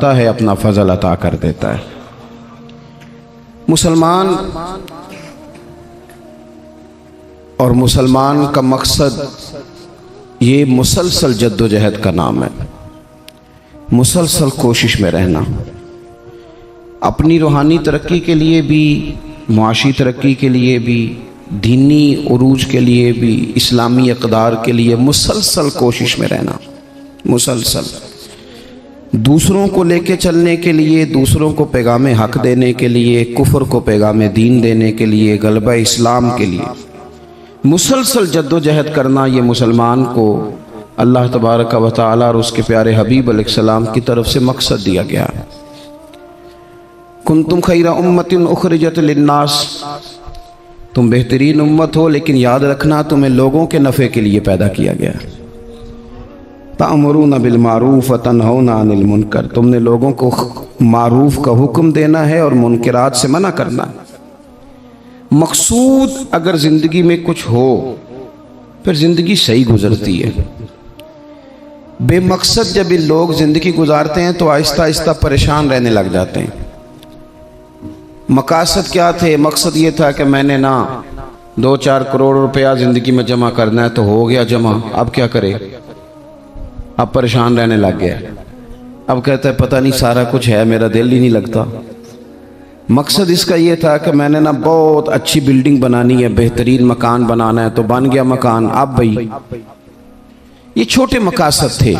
ہے اپنا فضل عطا کر دیتا ہے۔ مسلمان اور مسلمان کا مقصد یہ مسلسل جد و جہد کا نام ہے، مسلسل کوشش میں رہنا، اپنی روحانی ترقی کے لیے بھی، معاشی ترقی کے لیے بھی، دینی عروج کے لیے بھی، اسلامی اقدار کے لیے مسلسل کوشش میں رہنا، مسلسل دوسروں کو لے کے چلنے کے لیے، دوسروں کو پیغام حق دینے کے لیے، کفر کو پیغام دین دینے کے لیے، غلبہ اسلام کے لیے مسلسل جد و جہد کرنا، یہ مسلمان کو اللہ تبارک و تعالی اور اس کے پیارے حبیب علیہ السلام کی طرف سے مقصد دیا گیا ہے۔ کنتم خیر امت اخرجت للناس، تم بہترین امت ہو، لیکن یاد رکھنا تمہیں لوگوں کے نفع کے لیے پیدا کیا گیا ہے۔ تأمرون بالمعروف وتنہون عن المنکر، تم نے لوگوں کو معروف کا حکم دینا ہے اور منکرات سے منع کرنا ہے۔ مقصود اگر زندگی میں کچھ ہو پھر زندگی صحیح گزرتی ہے۔ بے مقصد جب یہ لوگ زندگی گزارتے ہیں تو آہستہ آہستہ پریشان رہنے لگ جاتے ہیں۔ مقاصد کیا تھے؟ مقصد یہ تھا کہ میں نے 2-4 کروڑ روپیہ زندگی میں جمع کرنا ہے، تو ہو گیا جمع، اب کیا کرے؟ اب پریشان رہنے لگ گیا، اب کہتا ہے پتہ نہیں سارا کچھ ہے، میرا دل ہی نہیں لگتا۔ مقصد اس کا یہ تھا کہ میں نے بہت اچھی بلڈنگ بنانی ہے، بہترین مکان بنانا ہے، تو بن گیا مکان۔ اب بھائی یہ چھوٹے مقاصد تھے۔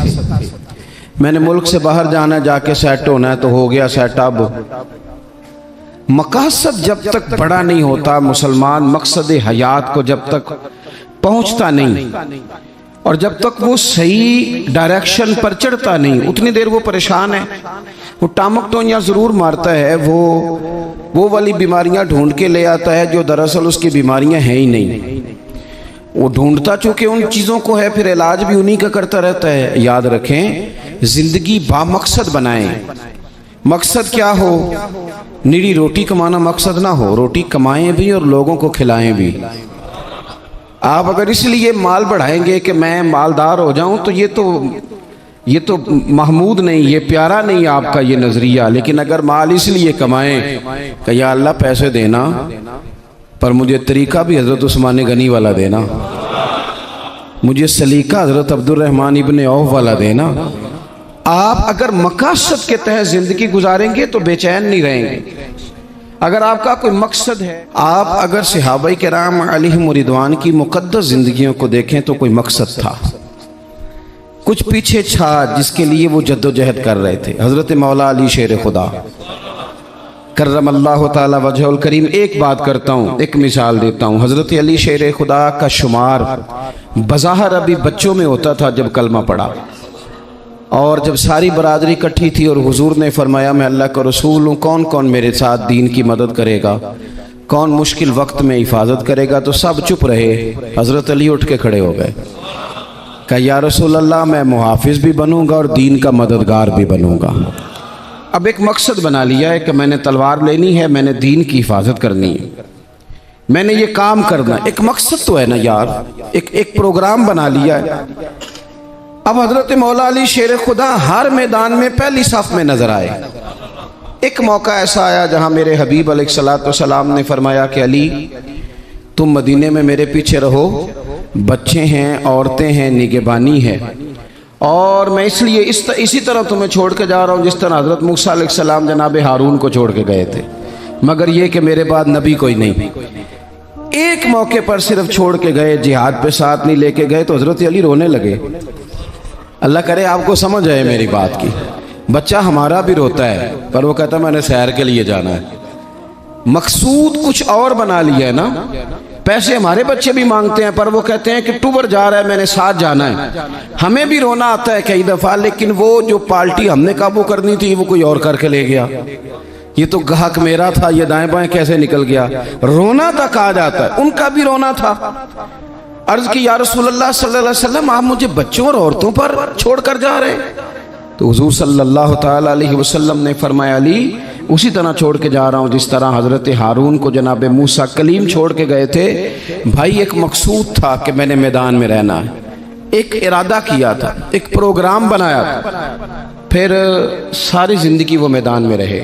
میں نے ملک سے باہر جانا ہے، جا کے سیٹ ہونا ہے، تو ہو گیا سیٹ۔ اب مقاصد جب تک بڑا نہیں ہوتا، مسلمان مقصد حیات کو جب تک پہنچتا نہیں اور جب تک وہ صحیح ڈائریکشن پر چڑھتا نہیں، اتنی دیر وہ پریشان ہے۔ وہ ٹامک ٹونیاں ضرور مارتا ہے، وہ والی بیماریاں ڈھونڈ کے لے آتا ہے جو دراصل اس کی بیماریاں ہیں ہی نہیں۔ وہ ڈھونڈتا چونکہ ان چیزوں کو ہے، پھر علاج بھی انہی کا کرتا رہتا ہے۔ یاد رکھیں، زندگی با مقصد بنائیں۔ مقصد کیا ہو؟ نیری روٹی کمانا مقصد نہ ہو، روٹی کمائیں بھی اور لوگوں کو کھلائیں بھی۔ آپ اگر اس لیے مال بڑھائیں گے کہ میں مالدار ہو جاؤں، تو یہ تو محمود نہیں، یہ پیارا نہیں آپ کا یہ نظریہ۔ لیکن اگر مال اس لیے کمائیں کہ یا اللہ پیسے دینا، پر مجھے طریقہ بھی حضرت عثمان غنی والا دینا، مجھے سلیقہ حضرت عبد الرحمن ابن عوف والا دینا۔ آپ اگر مقاصد کے تحت زندگی گزاریں گے تو بے چین نہیں رہیں گے۔ اگر آپ کا کوئی مقصد ہے، آپ اگر صحابہ کرام علیہم رضوان کی مقدس زندگیوں کو دیکھیں تو کوئی مقصد تھا، کچھ پیچھے چھا جس کے لیے وہ جد و جہد کر رہے تھے۔ حضرت مولا علی شیر خدا کرم اللہ تعالی وجہ الکریم، ایک بات کرتا ہوں، ایک مثال دیتا ہوں۔ حضرت علی شیر خدا کا شمار بظاہر ابھی بچوں میں ہوتا تھا جب کلمہ پڑھا، اور جب ساری برادری اکٹھی تھی اور حضور نے فرمایا میں اللہ کا رسول ہوں، کون کون میرے ساتھ دین کی مدد کرے گا، کون مشکل وقت میں حفاظت کرے گا، تو سب چپ رہے۔ حضرت علی اٹھ کے کھڑے ہو گئے، کہا یا رسول اللہ میں محافظ بھی بنوں گا اور دین کا مددگار بھی بنوں گا۔ اب ایک مقصد بنا لیا ہے کہ میں نے تلوار لینی ہے، میں نے دین کی حفاظت کرنی ہے، میں نے یہ کام کرنا ہے۔ ایک مقصد تو ہے نا یار، ایک پروگرام بنا لیا ہے۔ اب حضرت مولا علی شیر خدا ہر میدان میں پہلی صف میں نظر آئے۔ ایک موقع ایسا آیا جہاں میرے حبیب علیہ السلام نے فرمایا کہ علی تم مدینے میں میرے پیچھے رہو، بچے ہیں، عورتیں ہیں، نگہبانی ہے، اور میں اس لیے اسی طرح تمہیں چھوڑ کے جا رہا ہوں جس طرح حضرت موسیٰ علیہ السلام جناب ہارون کو چھوڑ کے گئے تھے، مگر یہ کہ میرے بعد نبی کوئی نہیں۔ ایک موقع پر صرف چھوڑ کے گئے، جہاد پہ ساتھ نہیں لے کے گئے، تو حضرت علی رونے لگے۔ اللہ کرے آپ کو سمجھ آئے میری بات کی۔ بچہ ہمارا بھی روتا ہے، پر وہ کہتا میں نے سیر کے لیے جانا ہے۔ مقصود کچھ اور بنا لیا ہے نا۔ پیسے ہمارے بچے بھی مانگتے ہیں، پر وہ کہتے ہیں کہ ٹور جا رہا ہے، میں نے ساتھ جانا ہے۔ ہمیں بھی رونا آتا ہے کئی دفعہ، لیکن وہ جو پارٹی ہم نے قابو کرنی تھی وہ کوئی اور کر کے لے گیا۔ یہ تو گاہک میرا تھا، یہ دائیں بائیں کیسے نکل گیا۔ رونا تک آ جاتا ہے، ان کا بھی رونا تھا۔ عرض کی یا رسول اللہ صلی اللہ علیہ وسلم آپ مجھے بچوں اور عورتوں پر چھوڑ کر جا رہے ہیں؟ تو حضور صلی اللہ تعالی علیہ وسلم نے فرمایا علی اسی طرح چھوڑ کے جا رہا ہوں جس طرح حضرت ہارون کو جناب موسیٰ کلیم چھوڑ کے گئے تھے۔ بھائی ایک مقصود تھا کہ میں نے میدان میں رہنا ہے، ایک ارادہ کیا تھا، ایک پروگرام بنایا تھا۔ پھر ساری زندگی وہ میدان میں رہے.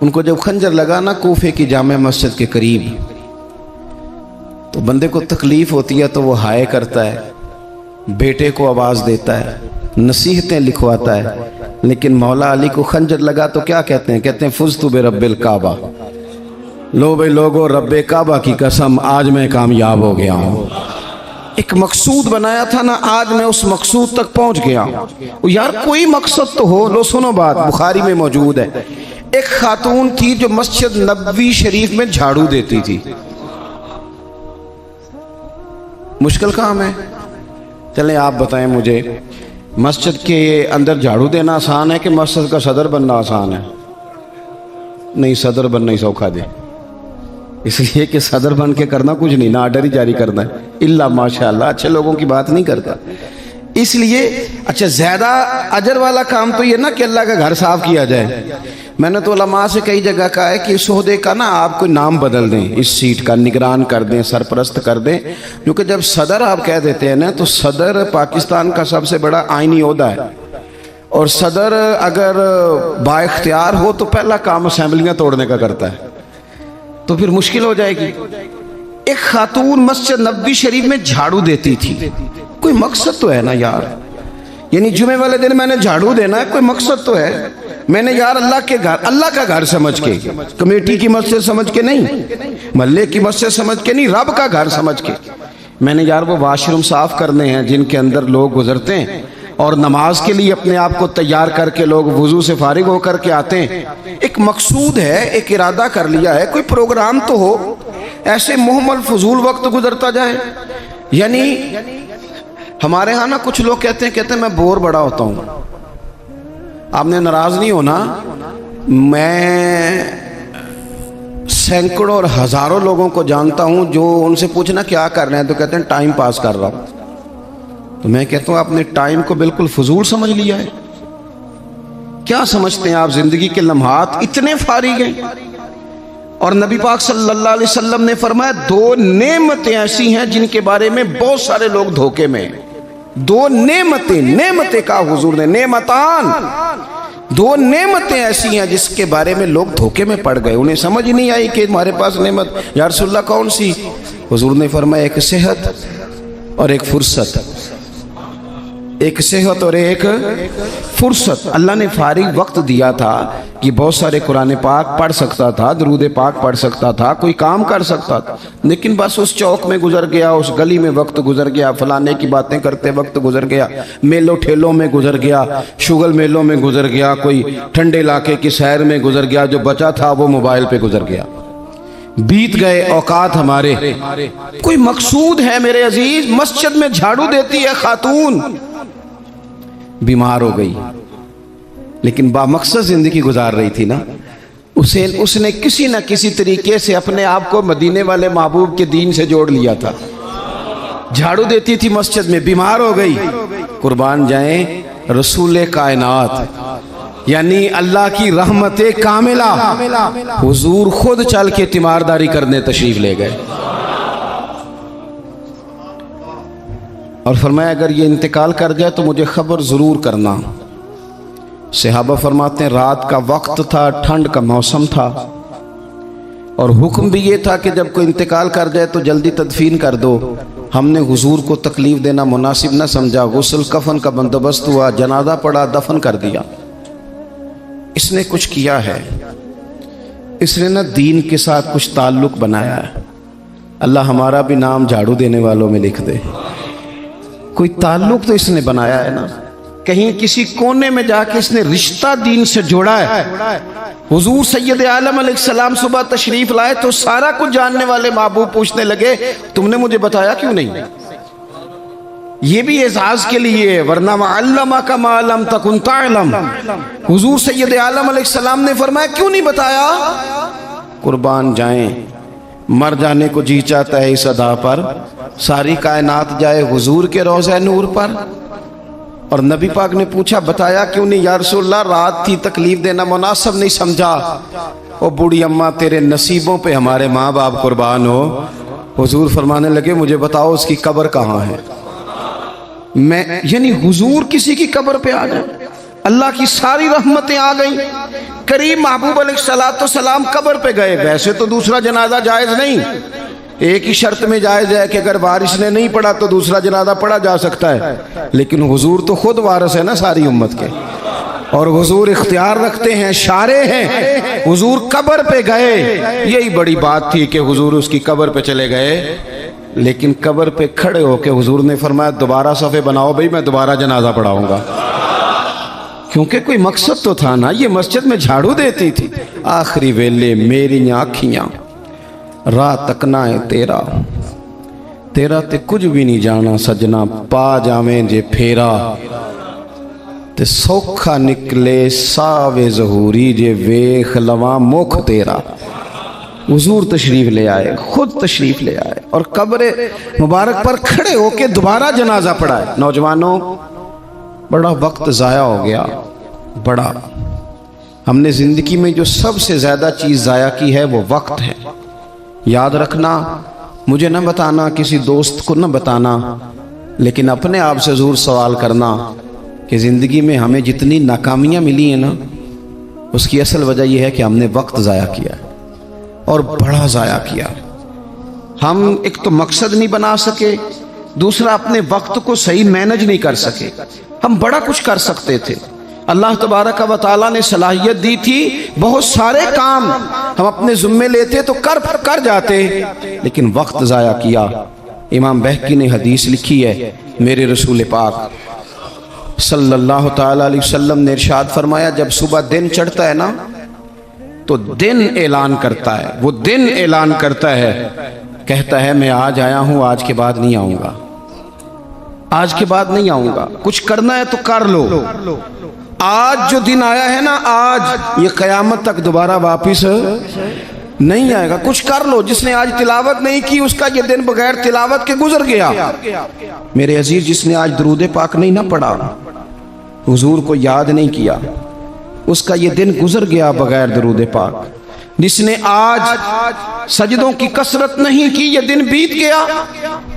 ان کو جب خنجر لگا نا کوفے کی جامع مسجد کے قریب، تو بندے کو تکلیف ہوتی ہے تو وہ ہائے کرتا ہے، بیٹے کو آواز دیتا ہے، نصیحتیں لکھواتا ہے. لیکن مولا علی کو خنجر لگا تو کیا کہتے ہیں؟ کہتے ہیں فزت برب الکعبہ، لو بھائی لوگو رب کعبہ کی قسم آج میں کامیاب ہو گیا ہوں. ایک مقصود بنایا تھا نا، آج میں اس مقصود تک پہنچ گیا. یار کوئی مقصد تو ہو. لو سنو بات، بخاری میں موجود ہے. ایک خاتون تھی جو مسجد نبوی شریف میں جھاڑو دیتی تھی. مشکل کام ہے. چلیں آپ بتائیں مجھے، مسجد کے اندر جھاڑو دینا آسان ہے کہ مسجد کا صدر بننا آسان ہے؟ نہیں، صدر بننا ہی سوکھا دے. اس لیے کہ صدر بن کے کرنا کچھ نہیں، نہ آرڈر ہی جاری کرنا ہے. اللہ ماشاءاللہ اچھے لوگوں کی بات نہیں کرتا. اس لیے اچھا زیادہ اجر والا کام تو یہ نا کہ اللہ کا گھر صاف کیا جائے. میں نے تو علماء سے کئی جگہ کہا ہے کہ اس عہدے کا نا آپ کوئی نام بدل دیں، اس سیٹ کا نگران کر دیں، سرپرست کر دیں. کیونکہ جب صدر آپ کہہ دیتے ہیں نا، تو صدر پاکستان کا سب سے بڑا آئینی عہدہ ہے. اور صدر اگر با اختیار ہو تو پہلا کام اسمبلیاں توڑنے کا کرتا ہے، تو پھر مشکل ہو جائے گی. ایک خاتون مسجد نبوی شریف میں جھاڑو دیتی تھی. کوئی مقصد تو ہے نا یار. یعنی جمعے والے دن میں نے جھاڑو دینا ہے، کوئی مقصد تو ہے. میں نے یار اللہ کے گھر، اللہ کا گھر سمجھ کے، کمیٹی کی مسجد سمجھ کے نہیں، محلے کی مسجد سمجھ کے نہیں، رب کا گھر سمجھ کے میں نے یار وہ واش روم صاف کرنے ہیں جن کے اندر لوگ گزرتے ہیں، اور نماز کے لیے اپنے آپ کو تیار کر کے لوگ وضو سے فارغ ہو کر کے آتے ہیں. ایک مقصود ہے، ایک ارادہ کر لیا ہے، کوئی پروگرام تو ہو. ایسے محمل فضول وقت گزرتا جائے. یعنی ہمارے ہاں نا کچھ لوگ کہتے ہیں میں بور بڑا ہوتا ہوں. آپ نے ناراض نہیں ہونا، میں سینکڑوں اور ہزاروں لوگوں کو جانتا ہوں جو ان سے پوچھنا کیا کر رہے ہیں تو کہتے ہیں ٹائم پاس کر رہا ہوں. تو میں کہتا ہوں آپ نے ٹائم کو بالکل فضول سمجھ لیا ہے. کیا سمجھتے ہیں آپ زندگی کے لمحات اتنے فارغ ہیں؟ اور نبی پاک صلی اللہ علیہ وسلم نے فرمایا 2 نعمتیں ایسی ہیں جن کے بارے میں بہت سارے لوگ دھوکے میں. 2 نعمتیں کہا حضور نے، نعمتان، 2 نعمتیں ایسی ہیں جس کے بارے میں لوگ دھوکے میں پڑ گئے. انہیں سمجھ ہی نہیں آئی کہ ہمارے پاس نعمت. یا رسول اللہ کون سی؟ حضور نے فرمایا ایک صحت اور ایک فرصت. ایک صحت اور ایک فرصت. اللہ نے فارغ وقت دیا تھا کہ بہت سارے قرآن پاک پڑھ سکتا تھا، درود پاک پڑھ سکتا تھا، کوئی کام کر سکتا تھا، لیکن بس اس چوک میں گزر گیا، اس گلی میں وقت گزر گیا، فلانے کی باتیں کرتے وقت گزر گیا، میلوں ٹھیلوں میں گزر گیا، شغل میلوں میں گزر گیا، کوئی ٹھنڈے علاقے کی سیر میں گزر گیا، جو بچا تھا وہ موبائل پہ گزر گیا. بیت گئے اوقات ہمارے. کوئی مقصود ہے میرے عزیز؟ مسجد میں جھاڑو دیتی ہے خاتون، بیمار ہو گئی لیکن با مقصد زندگی گزار رہی تھی نا. اس نے کسی نہ کسی طریقے سے اپنے آپ کو مدینے والے محبوب کے دین سے جوڑ لیا تھا. جھاڑو دیتی تھی مسجد میں، بیمار ہو گئی. قربان جائیں رسول کائنات یعنی اللہ کی رحمت کاملہ، حضور خود چل کے تیمارداری کرنے تشریف لے گئے اور فرمایا اگر یہ انتقال کر جائے تو مجھے خبر ضرور کرنا. صحابہ فرماتے ہیں رات کا وقت تھا، ٹھنڈ کا موسم تھا، اور حکم بھی یہ تھا کہ جب کوئی انتقال کر جائے تو جلدی تدفین کر دو. ہم نے حضور کو تکلیف دینا مناسب نہ سمجھا، غسل کفن کا بندوبست ہوا، جنازہ پڑا، دفن کر دیا. اس نے کچھ کیا ہے، اس نے نہ دین کے ساتھ کچھ تعلق بنایا ہے. اللہ ہمارا بھی نام جھاڑو دینے والوں میں لکھ دے. کوئی تعلق تو اس نے بنایا ہے نا، کہیں کسی کونے میں جا کے اس نے رشتہ دین سے جوڑا ہے. حضور سید عالم علیہ السلام صبح تشریف لائے تو سارا کچھ جاننے والے محبوب پوچھنے لگے تم نے مجھے بتایا کیوں نہیں؟ یہ بھی اعزاز کے لیے ہے، ورنہ وَعَلَّمَكَ مَا لَمْ تَكُنْ تَعْلَمْ. حضور سید عالم علیہ السلام نے فرمایا کیوں نہیں بتایا؟ قربان جائیں مر جانے کو جی چاہتا ہے اس ادا پر، ساری کائنات جائے حضور کے روضہ نور پر. اور نبی پاک نے پوچھا بتایا کیوں نہیں؟ یا رسول اللہ رات تھی، تکلیف دینا مناسب نہیں سمجھا. او بوڑھی اماں تیرے نصیبوں پہ ہمارے ماں باپ قربان ہو. حضور فرمانے لگے مجھے بتاؤ اس کی قبر کہاں ہے؟ میں یعنی حضور کسی کی قبر پہ آ جائے، اللہ کی ساری رحمتیں آ گئیں، کریم محبوب علیہ السلام قبر پہ گئے۔ ویسے تو دوسرا جنازہ جائز نہیں، ایک ہی شرط میں جائز ہے کہ اگر وارث نے نہیں پڑھا تو دوسرا جنازہ پڑھا جا سکتا ہے، لیکن حضور تو خود وارث ہے نا ساری امت کے، اور حضور اختیار رکھتے ہیں، شارع ہیں۔ حضور قبر پہ گئے، یہی بڑی بات تھی کہ حضور اس کی قبر پہ چلے گئے، لیکن قبر پہ کھڑے ہو کے حضور نے فرمایا دوبارہ صفے بناؤ بھئی، میں دوبارہ جنازہ پڑھاؤں گا، کیونکہ کوئی مقصد تو تھا نا۔ یہ مسجد میں جھاڑو دیتی تھی، آخری ویلے میری آنکھیاں راہ تکنا ہے تیرا، تیرا تے کچھ بھی نہیں جانا سجنا، پا جاویں جے پھیرا تے سوکھا نکلے ساوے ظہوری، جے ویخ لواں مکھ تیرا۔ حضور تشریف لے آئے، خود تشریف لے آئے، اور قبر مبارک پر کھڑے ہو کے دوبارہ جنازہ پڑھائے۔ نوجوانوں، بڑا وقت ضائع ہو گیا، بڑا۔ ہم نے زندگی میں جو سب سے زیادہ چیز ضائع کی ہے وہ وقت ہے۔ یاد رکھنا، مجھے نہ بتانا، کسی دوست کو نہ بتانا، لیکن اپنے آپ سے ضرور سوال کرنا کہ زندگی میں ہمیں جتنی ناکامیاں ملی ہیں نا، اس کی اصل وجہ یہ ہے کہ ہم نے وقت ضائع کیا ہے، اور بڑا ضائع کیا۔ ہم ایک تو مقصد نہیں بنا سکے، دوسرا اپنے وقت کو صحیح مینج نہیں کر سکے۔ ہم بڑا کچھ کر سکتے تھے، اللہ تبارک و تعالیٰ نے صلاحیت دی تھی، بہت سارے کام ہم اپنے ذمے لیتے تو کر جاتے، لیکن وقت ضائع کیا۔ امام بہقی نے حدیث لکھی ہے، میرے رسول پاک صلی اللہ تعالیٰ علیہ وسلم نے ارشاد فرمایا، جب صبح دن چڑھتا ہے نا تو دن اعلان کرتا ہے، وہ دن اعلان کرتا ہے، کہتا ہے میں آج آیا ہوں، آج کے بعد نہیں آؤں گا، آج کے بعد نہیں آؤں گا، کچھ کرنا ہے تو کر لو۔ آج جو دن آیا ہے نا، آج یہ قیامت تک دوبارہ واپس نہیں آئے گا، کچھ کر لو۔ جس نے آج تلاوت نہیں کی اس کا یہ دن بغیر تلاوت کے گزر گیا۔ میرے عزیز، جس نے آج درود پاک نہیں نہ پڑھا، حضور کو یاد نہیں کیا، اس کا یہ دن گزر گیا بغیر درود پاک۔ جس نے آج سجدوں کی کثرت نہیں کی، یہ دن بیت گیا،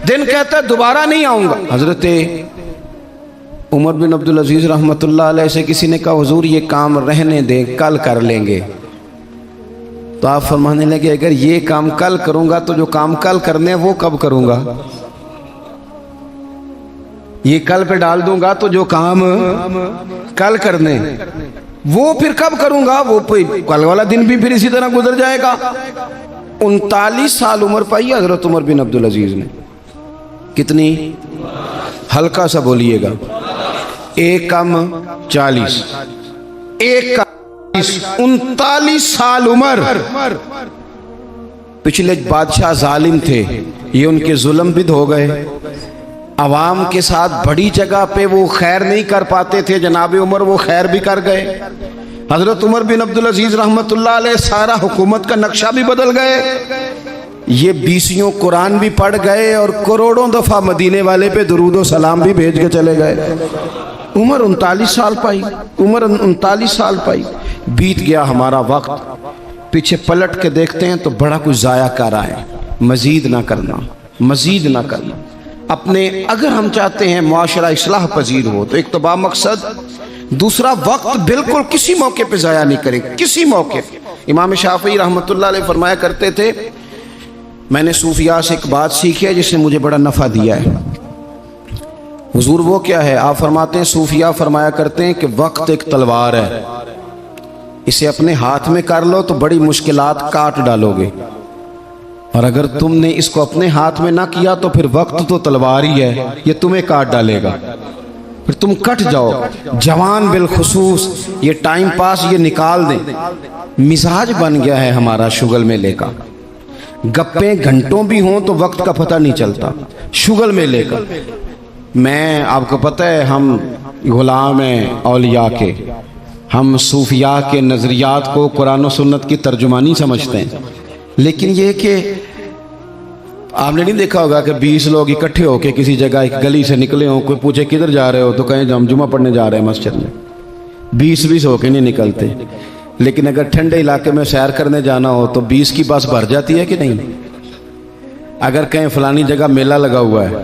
دن کہتا ہے دوبارہ نہیں آؤں گا۔ حضرت عمر بن عبدالعزیز رحمۃ اللہ علیہ سے کسی نے کہا حضور یہ کام رہنے دیں، کل کر لیں گے، تو آپ فرمانے لگے اگر یہ کام کل کروں گا تو جو کام کل کرنے وہ کب کروں گا؟ یہ کل پہ ڈال دوں گا تو جو کام کل کرنے وہ پھر کب کروں گا؟ وہ کل والا دن بھی پھر اسی طرح گزر جائے گا۔ 39 سال عمر پائی حضرت عمر بن عبدالعزیز نے۔ کتنی؟ ہلکا سا بولیے گا، 1 کم 40، 1 کم 39 سال عمر۔ پچھلے بادشاہ ظالم تھے، یہ ان کے ظلم بد ہو گئے، عوام کے ساتھ بڑی جگہ پہ وہ خیر نہیں کر پاتے تھے، جناب عمر وہ خیر بھی کر گئے۔ حضرت عمر بن عبدالعزیز رحمت اللہ علیہ سارا حکومت کا نقشہ بھی بدل گئے، یہ 20 قرآن بھی پڑھ گئے، اور کروڑوں دفعہ مدینے والے پہ درود و سلام بھی بھیج کے چلے گئے۔ عمر 39 سال پائی، عمر 39 سال پائی۔ بیت گیا ہمارا وقت، پیچھے پلٹ کے دیکھتے ہیں تو بڑا کچھ ضائع کر رہا ہے۔ مزید نہ کرنا، مزید نہ کرنا۔ اپنے اگر ہم چاہتے ہیں معاشرہ اصلاح پذیر ہو تو ایک تو با مقصد، دوسرا وقت بالکل کسی موقع پہ ضائع نہیں کرے، کسی موقع پہ۔ امام شافعی رحمت اللہ علیہ فرمایا کرتے تھے، میں نے صوفیاء سے ایک بات سیکھی ہے جس نے مجھے بڑا نفع دیا ہے۔ حضور وہ کیا ہے؟ آپ فرماتے ہیں صوفیاء فرمایا کرتے ہیں کہ وقت ایک تلوار ہے، اسے اپنے ہاتھ میں کر لو تو بڑی مشکلات کاٹ ڈالو گے، اور اگر تم نے اس کو اپنے ہاتھ میں نہ کیا تو پھر وقت تو تلوار ہی ہے، یہ تمہیں کاٹ ڈالے گا، پھر تم کٹ جاؤ۔ جوان بالخصوص یہ ٹائم پاس یہ نکال دیں۔ مزاج بن گیا ہے ہمارا شغل میں لے کا، گپیں گھنٹوں بھی ہوں تو وقت کا پتہ نہیں چلتا شغل میں لے کر۔ میں آپ کو پتہ ہے ہم غلام ہیں اولیاء کے، ہم صوفیاء کے نظریات کو قرآن و سنت کی ترجمانی سمجھتے ہیں، لیکن یہ کہ آپ نے نہیں دیکھا ہوگا کہ 20 لوگ اکٹھے ہو کے کسی جگہ ایک گلی سے نکلے ہوں، کوئی پوچھے کدھر جا رہے ہو تو کہیں ہم جمعہ پڑھنے جا رہے ہیں مسجد میں، 20 ہو کے نہیں نکلتے۔ لیکن اگر ٹھنڈے علاقے میں سیر کرنے جانا ہو تو 20 کی بس بھر جاتی ہے کہ نہیں؟ اگر کہیں فلانی جگہ میلہ لگا ہوا ہے